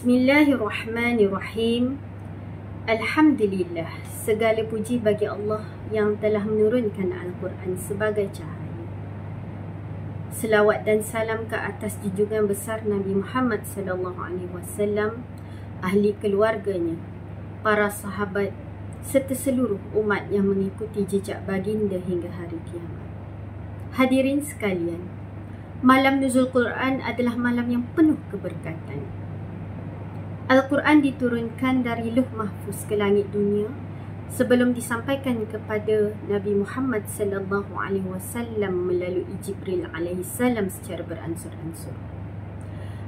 Bismillahirrahmanirrahim. Alhamdulillah, segala puji bagi Allah yang telah menurunkan Al-Quran sebagai cahaya. Selawat dan salam ke atas junjungan besar Nabi Muhammad SAW, ahli keluarganya, para sahabat serta seluruh umat yang mengikuti jejak baginda hingga hari kiamat. Hadirin sekalian, malam nuzul Quran adalah malam yang penuh keberkatan. Al-Quran diturunkan dari Lauh Mahfuz ke langit dunia sebelum disampaikan kepada Nabi Muhammad SAW melalui Jibril alaihissalam secara beransur-ansur.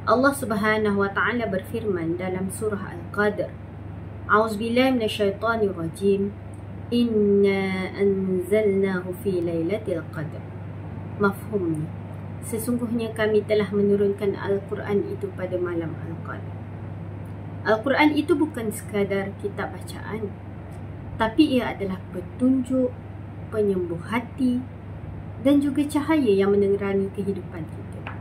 Allah Subhanahu wa taala berfirman dalam surah Al-Qadr, A'udzubillahi minasyaitonirrajim, Inna anzalnahu fi lailatul qadr. Mafhumnya, sesungguhnya kami telah menurunkan Al-Quran itu pada malam Al-Qadr. Al-Quran itu bukan sekadar kitab bacaan, tapi ia adalah petunjuk, penyembuh hati dan juga cahaya yang menerangi kehidupan kita.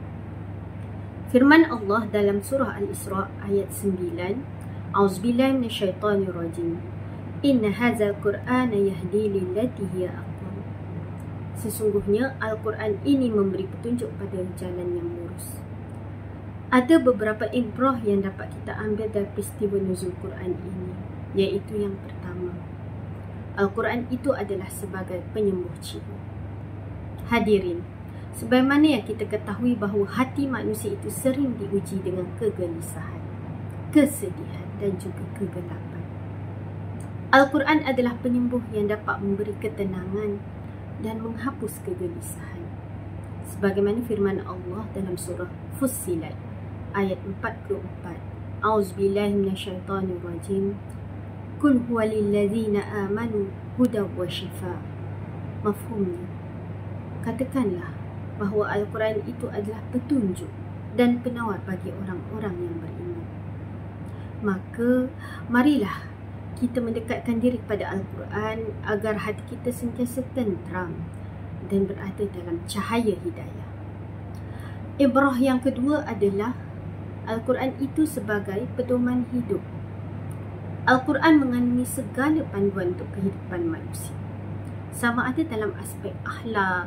Firman Allah dalam surah Al-Isra ayat 9, A'udzubillahi minasyaitonirrajim, Inna hadzal Qur'ana yahdi lillati hiya aqwam. Sesungguhnya Al-Quran ini memberi petunjuk pada jalan yang lurus. Ada beberapa ibrah yang dapat kita ambil dari peristiwa nuzul Quran ini, iaitu yang pertama, Al-Quran itu adalah sebagai penyembuh jiwa. Hadirin, sebagaimana yang kita ketahui bahawa hati manusia itu sering diuji dengan kegelisahan, kesedihan dan juga kegelapan. Al-Quran adalah penyembuh yang dapat memberi ketenangan dan menghapus kegelisahan. Sebagaimana firman Allah dalam surah Fussilat ayat 44, A'udzubillahi minasyaitonirrajim, Qul huwa lilladzina amanu hudaw wa shifa. Mafhumnya, katakanlah bahawa Al-Quran itu adalah petunjuk dan penawar bagi orang-orang yang beriman. Maka marilah kita mendekatkan diri kepada Al-Quran agar hati kita sentiasa tenteram dan berada dalam cahaya hidayah. Ibrah yang kedua adalah Al-Quran itu sebagai pedoman hidup. Al-Quran mengandungi segala panduan untuk kehidupan manusia, sama ada dalam aspek akhlak,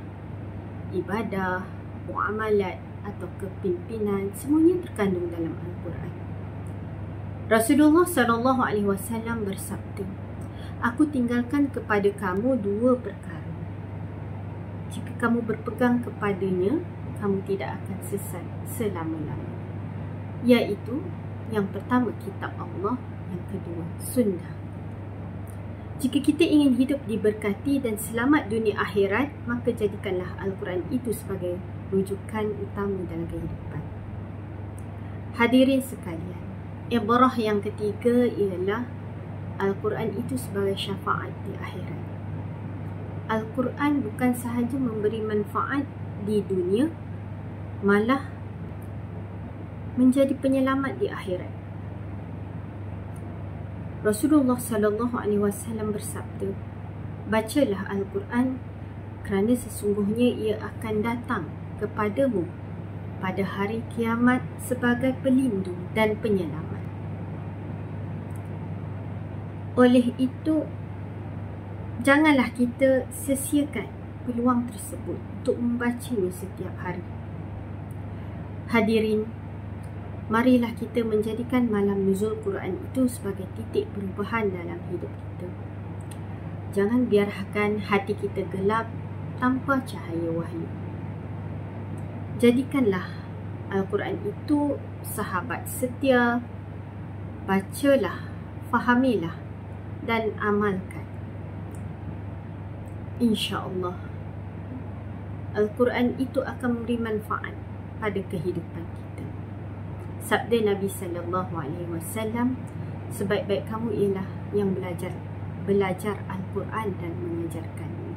ibadah, muamalat atau kepimpinan, semuanya terkandung dalam Al-Quran. Rasulullah SAW bersabda, Aku tinggalkan kepada kamu dua perkara. Jika kamu berpegang kepadanya, kamu tidak akan sesat selama-lamanya. Iaitu, yang pertama kitab Allah, yang kedua sunnah. Jika kita ingin hidup diberkati dan selamat dunia akhirat, maka jadikanlah Al-Quran itu sebagai rujukan utama dalam kehidupan. Hadirin sekalian, ibrah yang ketiga ialah Al-Quran itu sebagai syafaat di akhirat. Al-Quran bukan sahaja memberi manfaat di dunia, malah menjadi penyelamat di akhirat. Rasulullah SAW bersabda, Bacalah Al-Quran kerana sesungguhnya ia akan datang kepadamu pada hari kiamat sebagai pelindung dan penyelamat. Oleh itu, janganlah kita sia-siakan peluang tersebut untuk membacanya setiap hari. Hadirin, marilah kita menjadikan malam nuzul Quran itu sebagai titik perubahan dalam hidup kita. Jangan biarkan hati kita gelap tanpa cahaya wahyu. Jadikanlah Al-Quran itu sahabat setia. Bacalah, fahamilah dan amalkan. InsyaAllah, Al-Quran itu akan memberi manfaat pada kehidupan kita. Sabda Nabi SAW, sebaik-baik kamu ialah yang belajar Al-Quran dan mengajarkannya.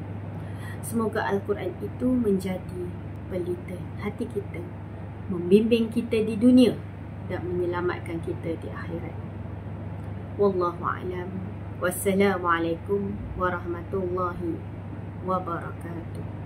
Semoga Al-Quran itu menjadi pelita hati kita, membimbing kita di dunia dan menyelamatkan kita di akhirat. Wallahu a'lam. Wassalamualaikum warahmatullahi wabarakatuh.